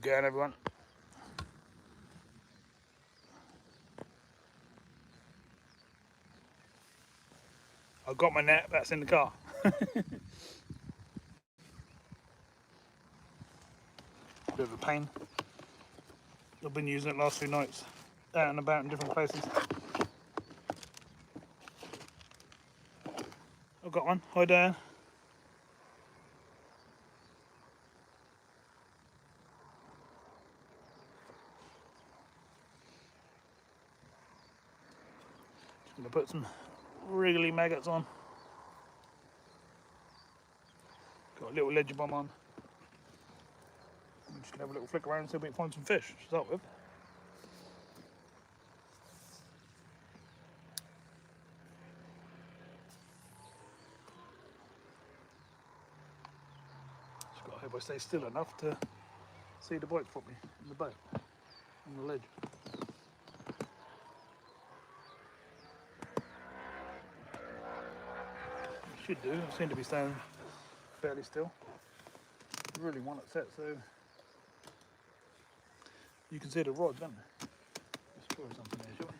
going, everyone? I've got my net, that's in the car. Bit of a pain. I've been using it last 2 nights, out and about in different places. I've got one. Hi, Dan. Just going to put some wriggly maggots on. Got a little ledger bomb on. I'm just going to have a little flick around and see if we can find some fish to start with. Just got to hope I stay still enough to see the bite properly in the boat, on the ledge. Should do. I seem to be staying fairly still. Really want it set so you can see the rod, don't you? Let's try something there, shall we?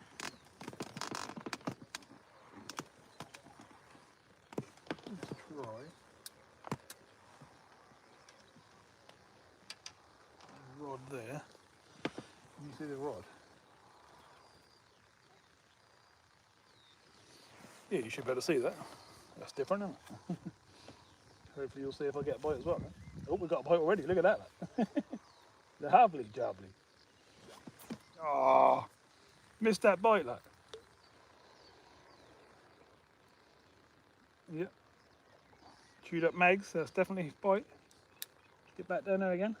Let's try the rod there. Can you see the rod? Yeah, you should be able to see that. That's different, isn't it? Hopefully you'll see if I get a bite as well. Then. Oh, we got a bite already. Look at that. The lovely jubbly. Oh, missed that bite, look. Yep. Chewed up mags. That's definitely a bite. Get back down there again.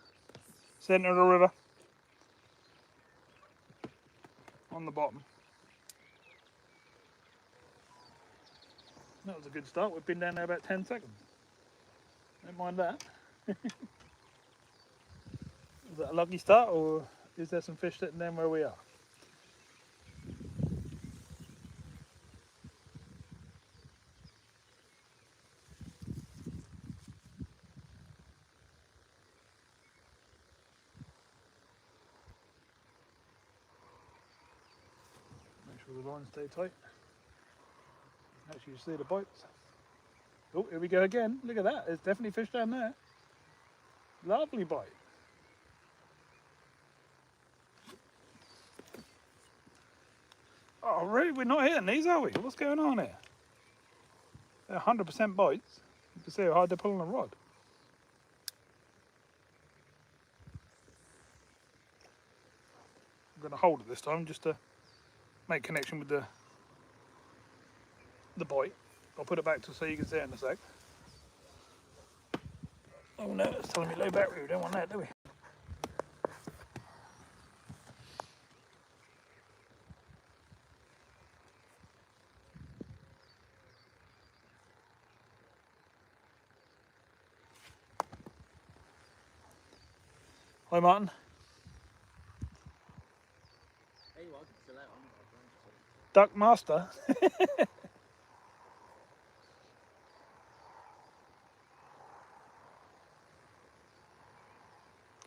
Centre of the river. On the bottom. That was a good start. We've been down there about 10 seconds. Don't mind that. Is that a lucky start, or is there some fish sitting down where we are? Make sure the lines stay tight. Actually, you see the bites. Oh, here we go again. Look at that. There's definitely fish down there. Lovely bite. Oh, really? We're not hitting these, are we? What's going on here? They're 100% bites. You can see how hard they're pulling the rod. I'm going to hold it this time just to make connection with the bite. I'll put it back to so you can see it in a sec. Oh no, it's telling me low battery. We don't want that, do we? Hi, Martin. Hey, well, I can still out on Duck Master.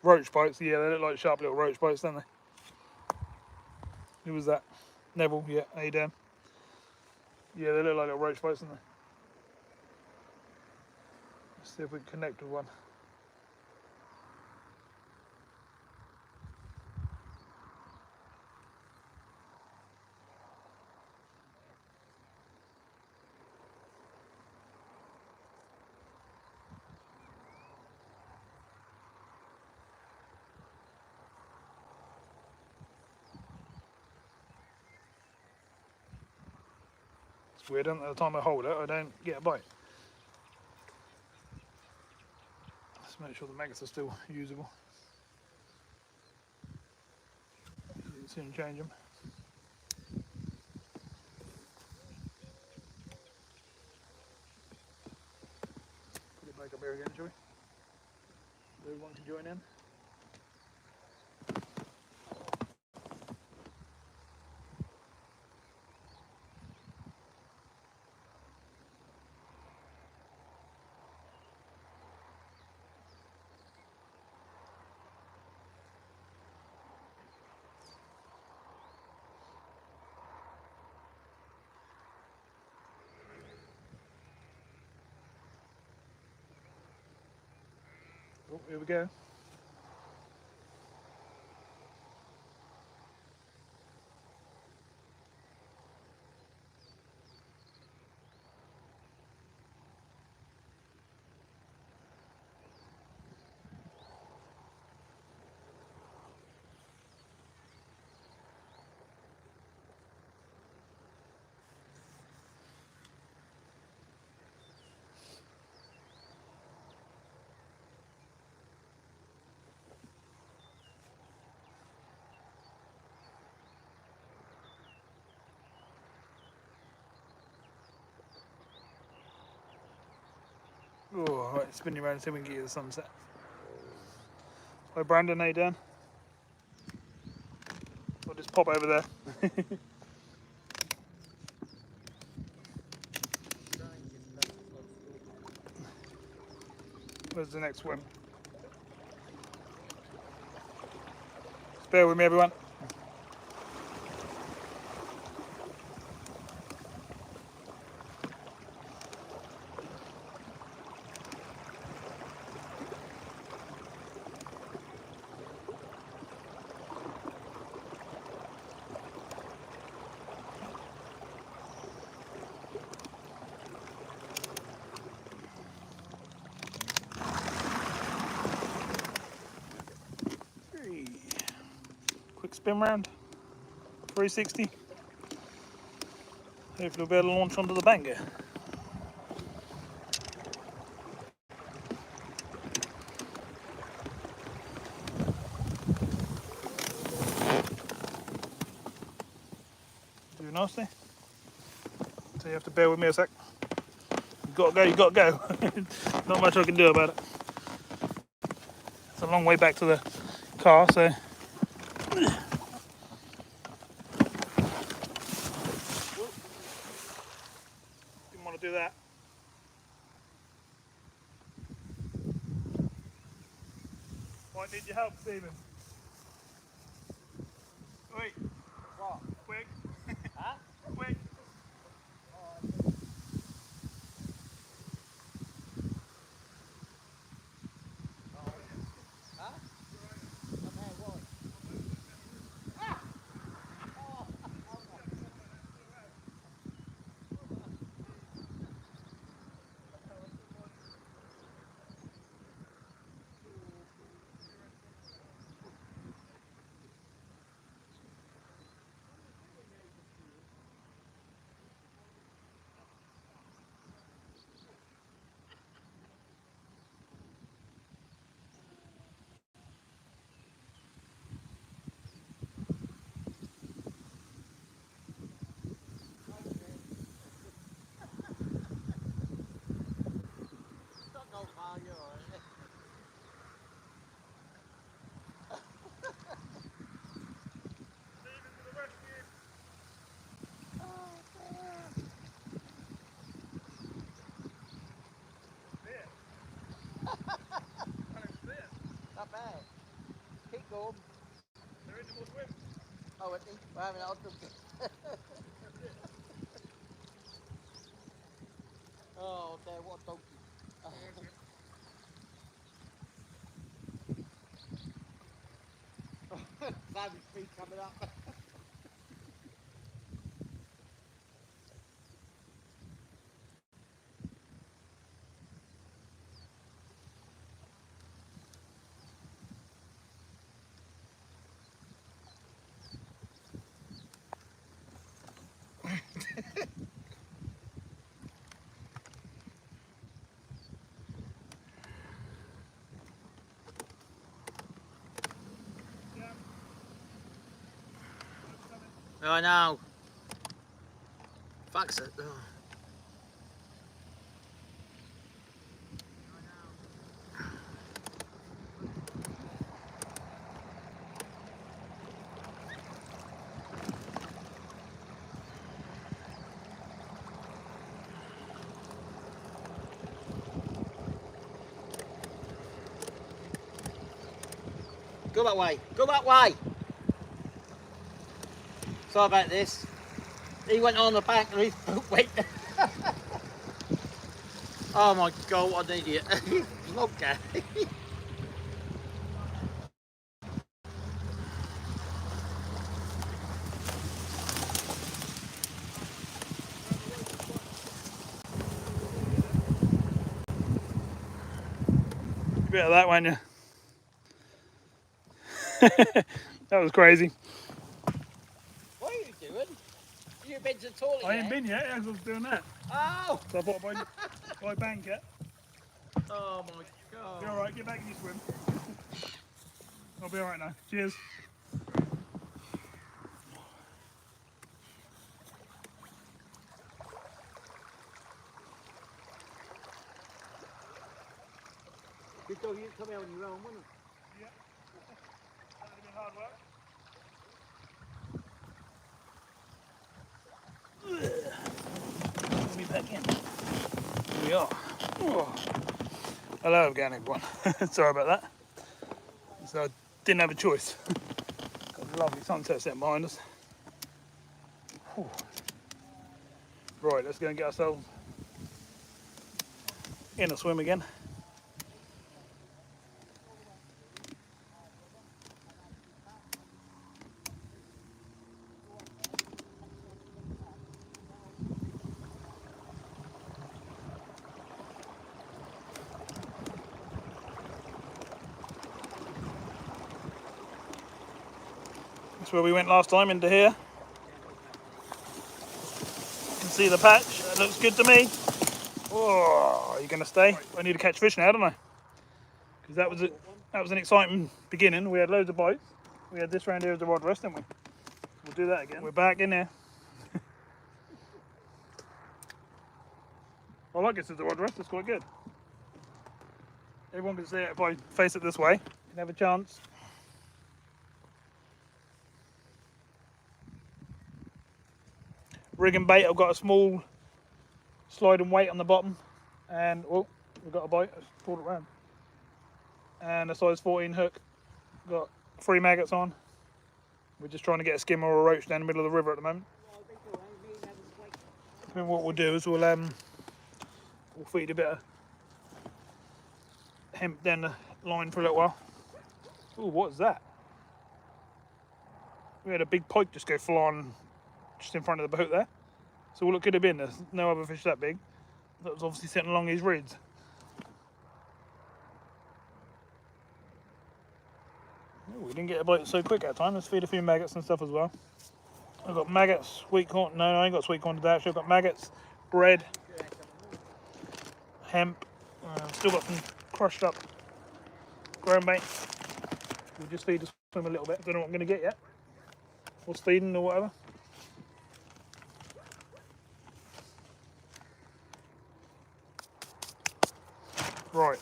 Roach bites, yeah, they look like sharp little roach bites, don't they? Who was that? Neville, yeah, how you doing? Yeah, they look like little roach bites, don't they? Let's see if we can connect with one. It's weird, isn't it? At the time I hold it, I don't get a bite. Let's make sure the maggots are still usable. You soon change them. Put it back up here again, shall we? So everyone can join in. Oh, here we go. Oh, right, spinning around so we can get the sunset. Hi Brandon, how you doing? I'll just pop over there. Where's the next swim? Just bear with me, everyone. Quick spin round, 360. Hopefully we'll be able to launch onto the bank here. Too nasty. So you have to bear with me a sec. You gotta go. Not much I can do about it. It's a long way back to the car, so. Didn't want to do that. Might need your help, Stephen. Wait. What? Quick. Huh? Quick. Huh? Come here, what? Ah! Oh, don't go far, you're all right. Not bad. Keep going. They're in the more swim. Oh, I think we're having out them. Oh, there, what a donkey. Sammy's feet coming up. Oh, I know. Fuck's it. Oh. Go that way. Go that way. Sorry about this. He went on the back and he went. Oh my god, what an idiot. Look at it. bit of that, weren't you? That was crazy. What are you doing? You've been to the toilet I yet? ain't been yet, as I was doing that. Oh! So I thought I'd bank it. Oh my god. Be alright, get back in your swim. I'll be alright now. Cheers. Good dog, you come out on your own, wouldn't it? Yeah. That would have been hard work. Let me back in. Here we are. Oh. Hello, organic one. Sorry about that. So I didn't have a choice. Got a lovely sunset set behind us. Whew. Right, let's go and get ourselves in a swim again. That's where we went last time, into here. You can see the patch. That looks good to me. Oh, are you going to stay? I need to catch fish now, don't I? Because that was an exciting beginning. We had loads of bites. We had this round here as the rod rest, didn't we? We'll do that again. We're back in there. I like this as the rod rest. It's quite good. Everyone can see it if I face it this way. You can have a chance. Rig and bait. I've got a small sliding weight on the bottom, and oh, we've got a bite. Let's pull it around. And a size 14 hook. Got 3 maggots on. We're just trying to get a skimmer or a roach down the middle of the river at the moment. And what we'll do is we'll feed a bit of hemp down the line for a little while. Oh, what is that? We had a big pike just go flying just in front of the boat there. So all it could have been, there's no other fish that big. That was obviously sitting along his reeds. Oh, we didn't get a bite so quick that time. Let's feed a few maggots and stuff as well. I've got maggots, sweet corn. No, I ain't got sweet corn today actually. I've got maggots, bread, hemp. Still got some crushed up ground bait. We'll just feed the swim a little bit. Don't know what I'm going to get yet. What's feeding or whatever. Right.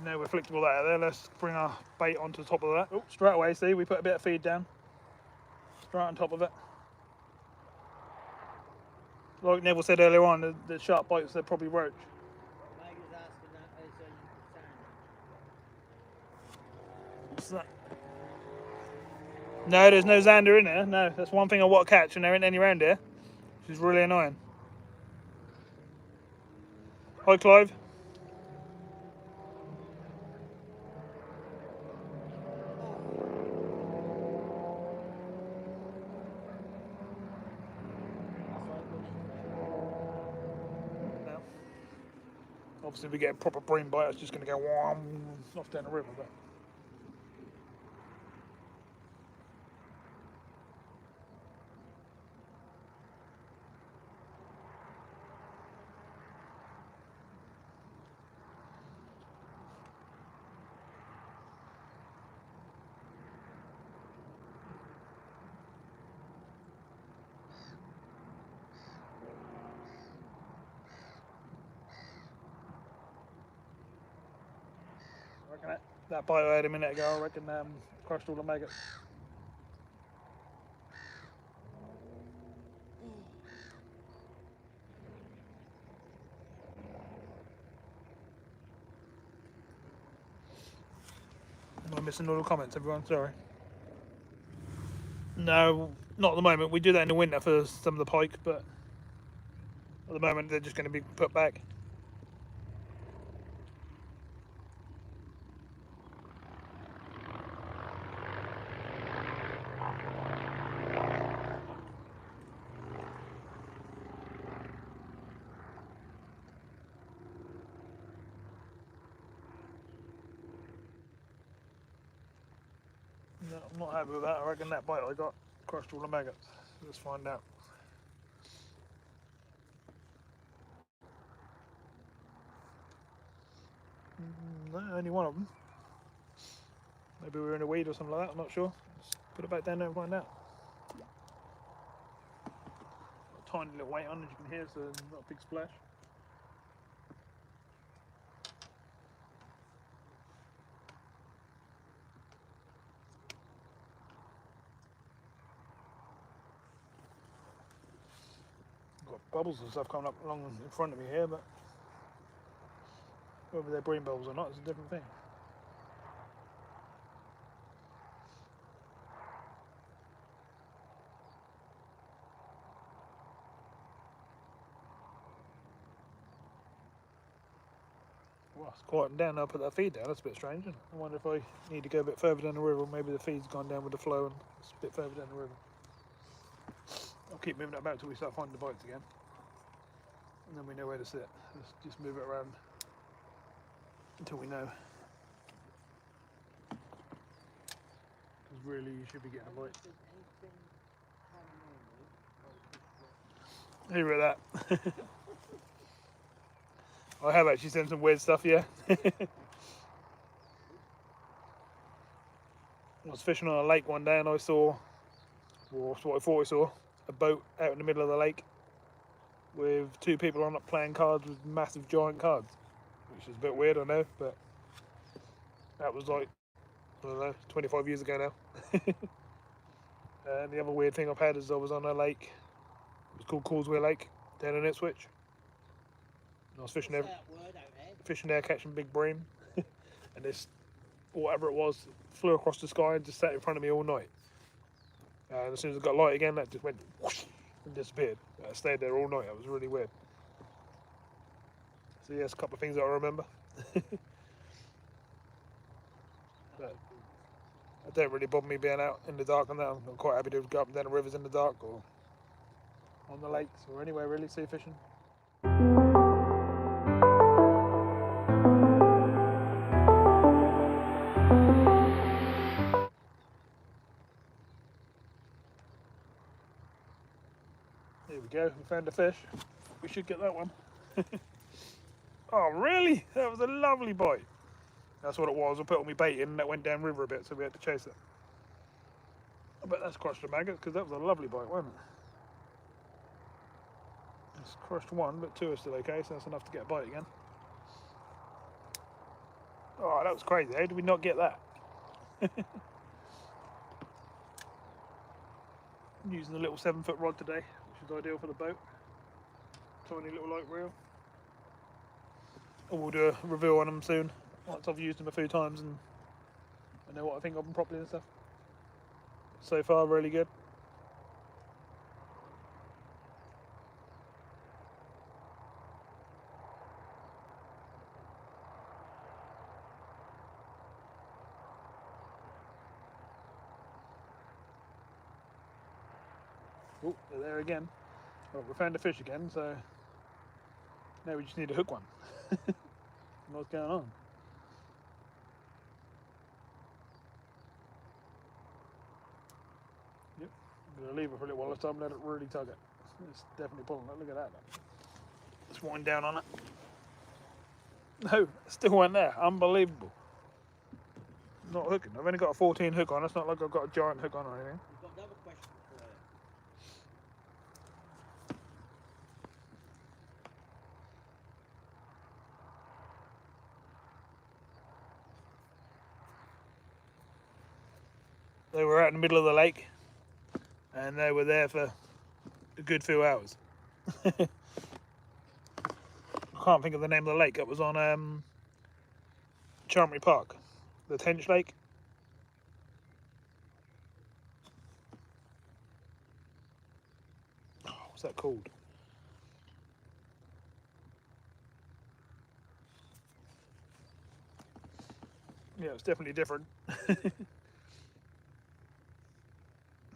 Now we're flickable that out there. Let's bring our bait onto the top of that. Oh, straight away, see, we put a bit of feed down. Straight on top of it. Like Neville said earlier on, the sharp bites, they're probably roach. What's that? No, there's no zander in there. No, that's one thing I want to catch, and there ain't any around here, which is really annoying. Hi, Clive. Now, obviously, if we get a proper bream bite, it's just going to go off down the river. But I reckon that bite I had a minute ago, I reckon crushed all the maggots. Am I missing all the comments, everyone? Sorry. No, not at the moment. We do that in the winter for some of the pike, but at the moment they're just going to be put back. No, I'm not happy with that. I reckon that bite I got crushed all the maggots. Let's find out. No, only one of them. Maybe we were in a weed or something like that, I'm not sure. Let's put it back down there and find out. Got a tiny little weight on, as you can hear, so not a big splash. Got bubbles and stuff coming up along in front of me here, but whether they're Bream bubbles or not is a different thing. Well, it's quieting down now. I put that feed down. That's a bit strange. I wonder if I need to go a bit further down the river. Maybe the feed's gone down with the flow and it's a bit further down the river. I'll keep moving it about till we start finding the bites again. And then we know where to sit. Let's just move it around until we know. Because really you should be getting a bite. Hear about that? I have actually seen some weird stuff, yeah. I was fishing on a lake one day and I saw, or what I thought I saw, a boat out in the middle of the lake with two people on it playing cards with massive giant cards, which is a bit weird, I know, but that was like, I don't know, 25 years ago now. And the other weird thing I've had is I was on a lake, it was called Coarse Lake, down in Ipswich. And I was fishing there catching big bream, and this, whatever it was, flew across the sky and just sat in front of me all night. And as soon as it got light again, that just went whoosh and disappeared. I stayed there all night. It was really weird. So yes, a couple of things that I remember. But it don't really bother me being out in the dark and that. I'm quite happy to go up and down the rivers in the dark or on the lakes or anywhere really, sea fishing. Here we go, we found a fish. We should get that one. Oh really? That was a lovely bite. That's what it was. I put all my bait in and that went down river a bit, so we had to chase it. I bet that's crushed the maggots because that was a lovely bite, wasn't it? It's crushed one, but two are still okay, so that's enough to get a bite again. Oh, that was crazy. How did we not get that? I'm using a little 7-foot rod today, which is ideal for the boat. Tiny little light reel. And we'll do a review on them soon, once I've used them a few times and I know what I think of them properly and stuff. So far, really good. Oh, they're there again. Well, we found a fish again, so now we just need to hook one. What's going on? Yep, I'm going to leave it for a little while this time, let it really tug it. It's definitely pulling it, look at that. Let's wind down on it. No, it still went there, unbelievable. Not hooking, I've only got a 14 hook on, it's not like I've got a giant hook on or anything. We've got another question for you. They were out in the middle of the lake and they were there for a good few hours. I can't think of the name of the lake. It was on Chantry Park, the Tench Lake. Oh, what's that called? Yeah, it's definitely different.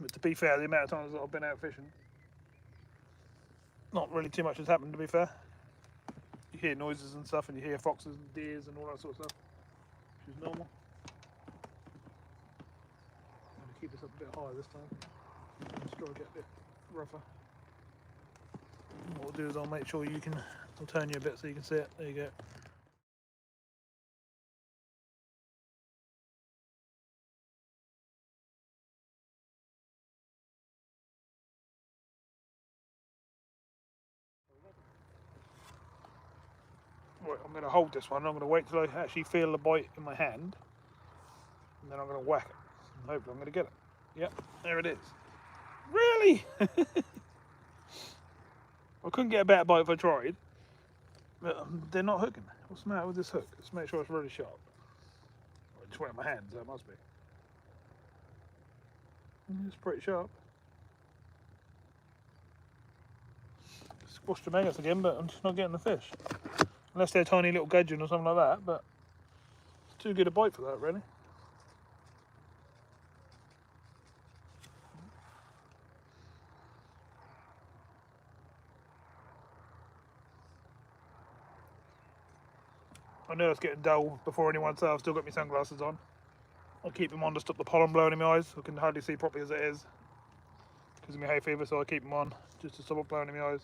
But to be fair, the amount of times that I've been out fishing, not really too much has happened, to be fair. You hear noises and stuff, and you hear foxes and deers and all that sort of stuff, which is normal. keep this up a bit higher this time. Strike it a bit rougher. What we'll do is I'll make sure I'll turn you a bit so you can see it. There you go. Right, I'm going to hold this one. I'm going to wait till I actually feel the bite in my hand, and then I'm going to whack it. And hopefully I'm going to get it. Yep, there it is. Really? I couldn't get a better bite if I tried, but they're not hooking. What's the matter with this hook? Let's make sure it's really sharp. I just wet my hand, so it must be. It's pretty sharp. Squashed the maggots again, but I'm just not getting the fish. Unless they're tiny little gudgeon or something like that, but it's too good a bite for that, really. I know it's getting dull before anyone says I've still got my sunglasses on. I'll keep them on to stop the pollen blowing in my eyes. I can hardly see properly as it is because of my hay fever, so I keep them on just to stop it blowing in my eyes.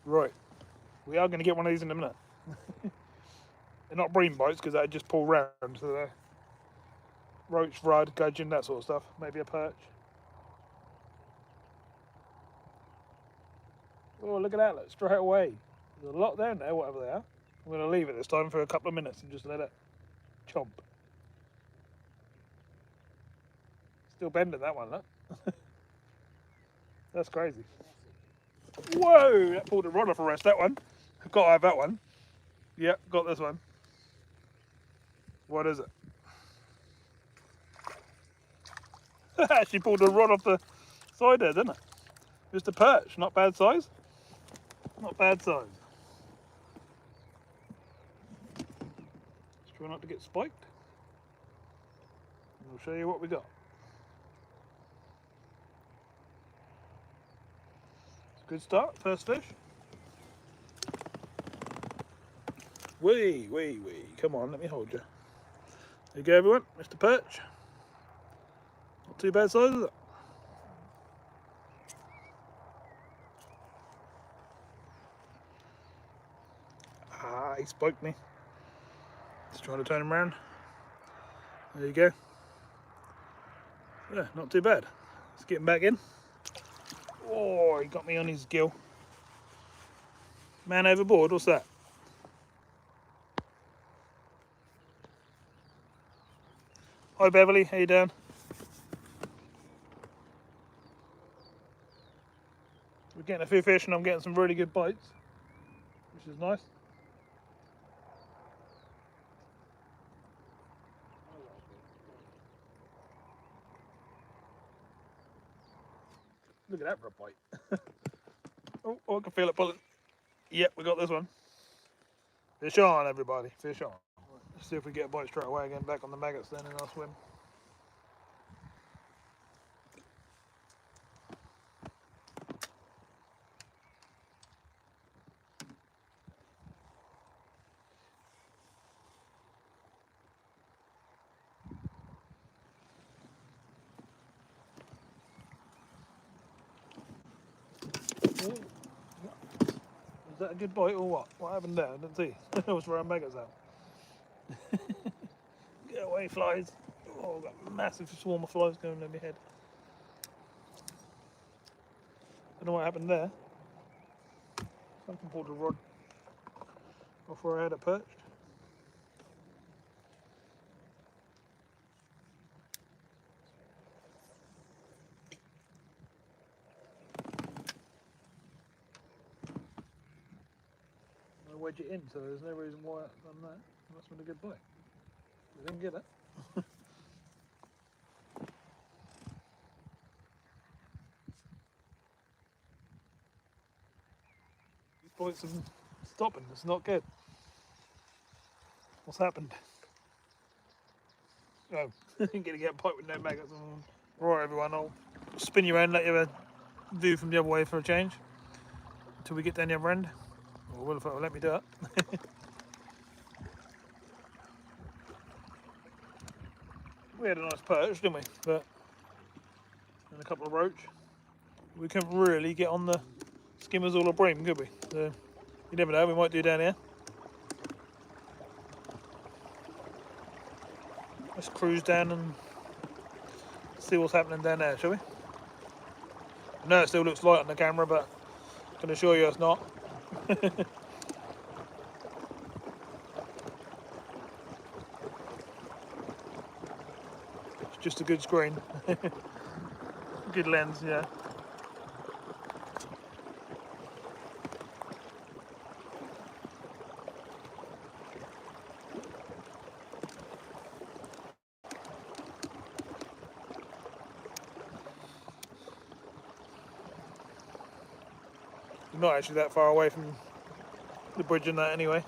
Right, we are going to get one of these in a minute. They're not bream bites because they just pull round, so they're roach, rudd, gudgeon, that sort of stuff. Maybe a perch. Oh, look at that, look, straight away. There's a lot down there, whatever they are. I'm going to leave it this time for a couple of minutes and just let it chomp. Still bending that one, look. That's crazy. Whoa, that pulled a rod off a rest, that one. I've got to have that one. Yep, got this one. What is it? She pulled a rod off the side there, didn't it? Just a perch, not bad size. Not bad size. Just try not to get spiked. And I'll show you what we got. It's a good start, first fish. Wee. Come on, let me hold you. There you go, everyone. Mr. Perch. Not too bad size, is it? Ah, he spiked me. Just trying to turn him around. There you go. Yeah, not too bad. Let's get him back in. Oh, he got me on his gill. Man overboard, what's that? Hi Beverly, how you doing? We're getting a few fish and I'm getting some really good bites, which is nice. Look at that for a bite. Oh, I can feel it pulling. Yep, we got this one. Fish on, everybody, fish on. Let's see if we get a bite straight away again, back on the maggots then, and I'll swim. Ooh. Was that a good bite or what? What happened there? I didn't see. I was throwing maggots out. Get away, flies. Oh, I've got a massive swarm of flies going over my head. Don't know what happened there. Something pulled a rod off where I had it perched. I wedge it in, so there's no reason why I've done that. It must have been a good bite. I didn't get it. These bites are stopping, it's not good. What's happened? Oh, I'm gonna get a bite with no maggots on. Right, everyone, I'll spin you around, let you have a view from the other way for a change until we get down the other end. Well, if it'll let me do it. We had a nice perch, didn't we? But and a couple of roach. We couldn't really get on the skimmers or the bream, could we? So you never know. We might do down here. Let's cruise down and see what's happening down there, shall we? I know it still looks light on the camera, but I can assure you it's not. It's just a good screen. Good lens, yeah. We're not actually that far away from the bridge and that anyway.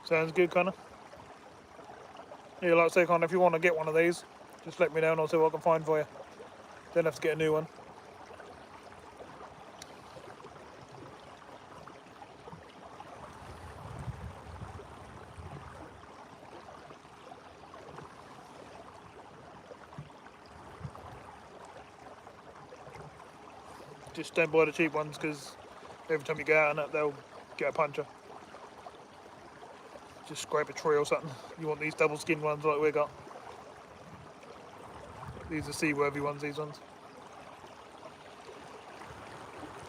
Sounds good, Connor. Yeah, like I say, Connor, if you want to get one of these, just let me know and I'll see what I can find for you. Don't have to get a new one. Just don't buy the cheap ones because every time you go out on it, they'll get a puncher. Just scrape a tree or something. You want these double skin ones like we got. These are seaworthy ones, these ones.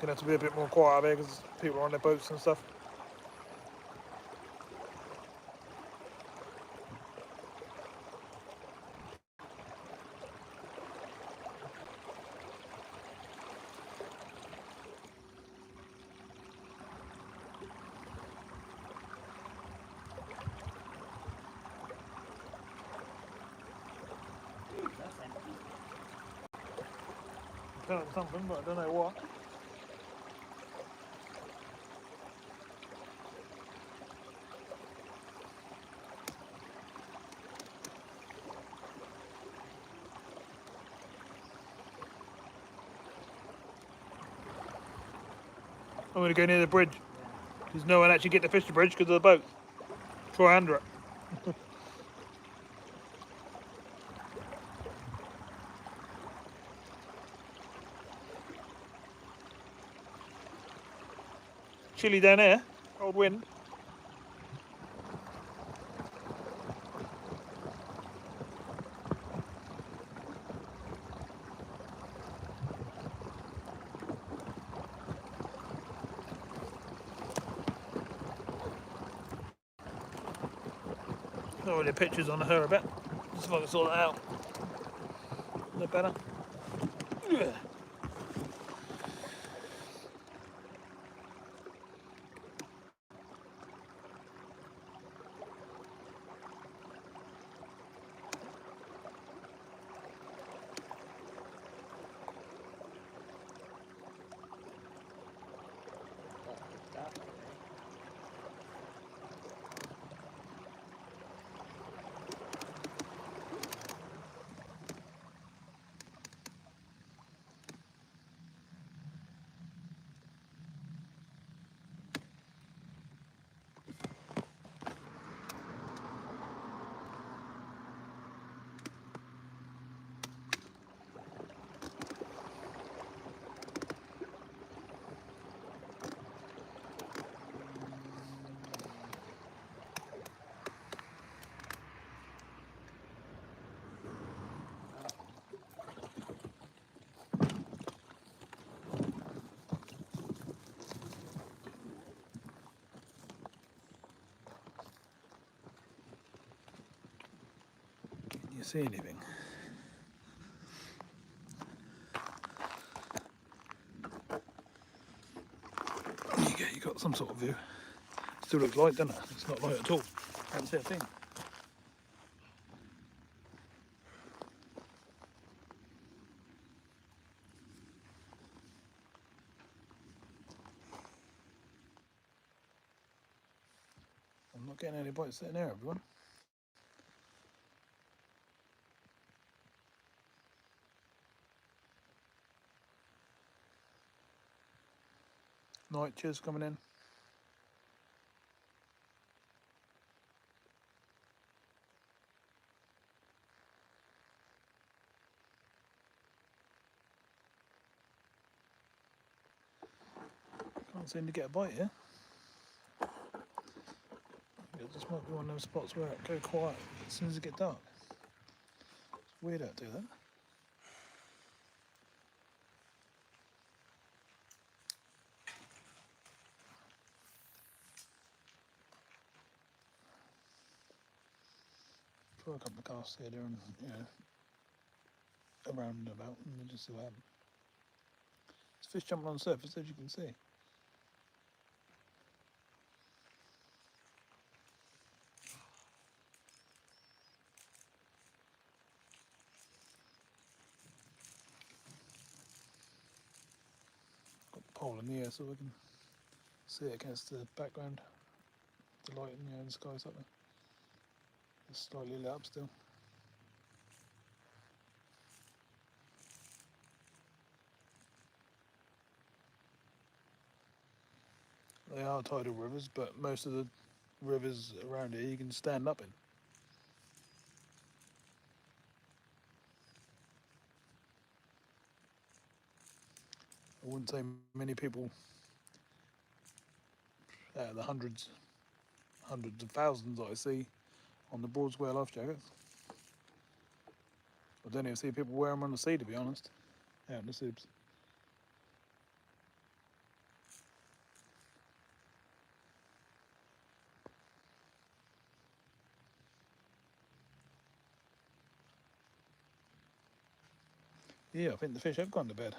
Gonna have to be a bit more quiet there because people are on their boats and stuff. Something, but I don't know what. I'm going to go near the bridge because no one actually get to fish the bridge because of the boat. Try under it. Chilly down here, cold wind. Oh, the pictures on her a bit. Just if I can sort that out. A bit better. you see anything. You got some sort of view. Still looks light, doesn't it? It's not light at all. Can't see a thing. I'm not getting any bites sitting there, everyone. Night cheers coming in. Can't seem to get a bite here. This might be one of those spots where it go quiet as soon as it gets dark. It's weird how to do that. Throw a couple of casts here, there, and around and about, and we'll just see what happens. There's fish jumping on the surface, as you can see. Got the pole in the air so we can see it against the background. The light in the sky's up there. It's slightly lit up still. They are tidal rivers, but most of the rivers around here you can stand up in. I wouldn't say many people out of the hundreds of thousands that I see on the boards wear life jackets. I don't even see people wear them on the sea, to be honest, out in the subs. Yeah, I think the fish have gone to bed.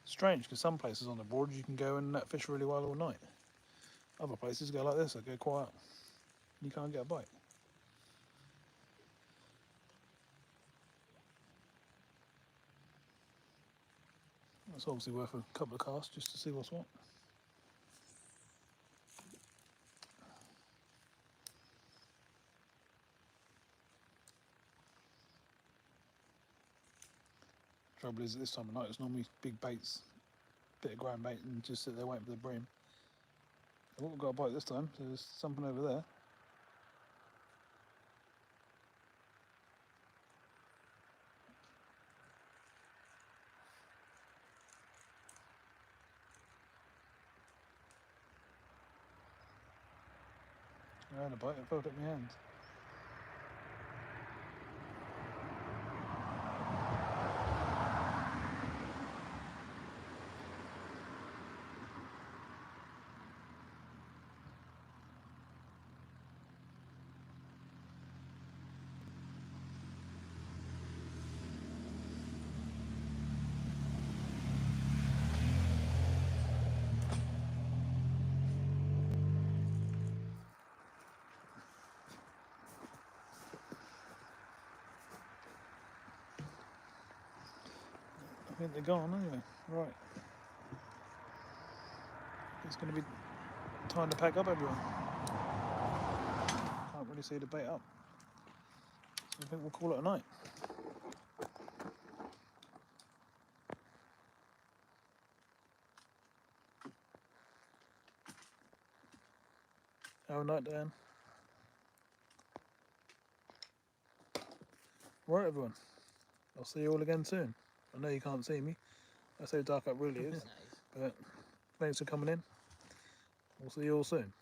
Strange, because some places on the boards you can go and net fish really well all night. Other places go like this, they go quiet. You can't get a bite. That's obviously worth a couple of casts just to see what's what. Trouble is, at this time of night, it's normally big baits, bit of ground bait, and just sit there waiting for the bream. I haven't got a bite this time, so there's something over there. I had a bite, it fell at my hand. I think they're gone anyway. Right. It's going to be time to pack up, everyone. Can't really see the bait up. So I think we'll call it a night. Have a night, Dan. Right, everyone. I'll see you all again soon. I know you can't see me. That's how dark it really is. But thanks for coming in. We'll see you all soon.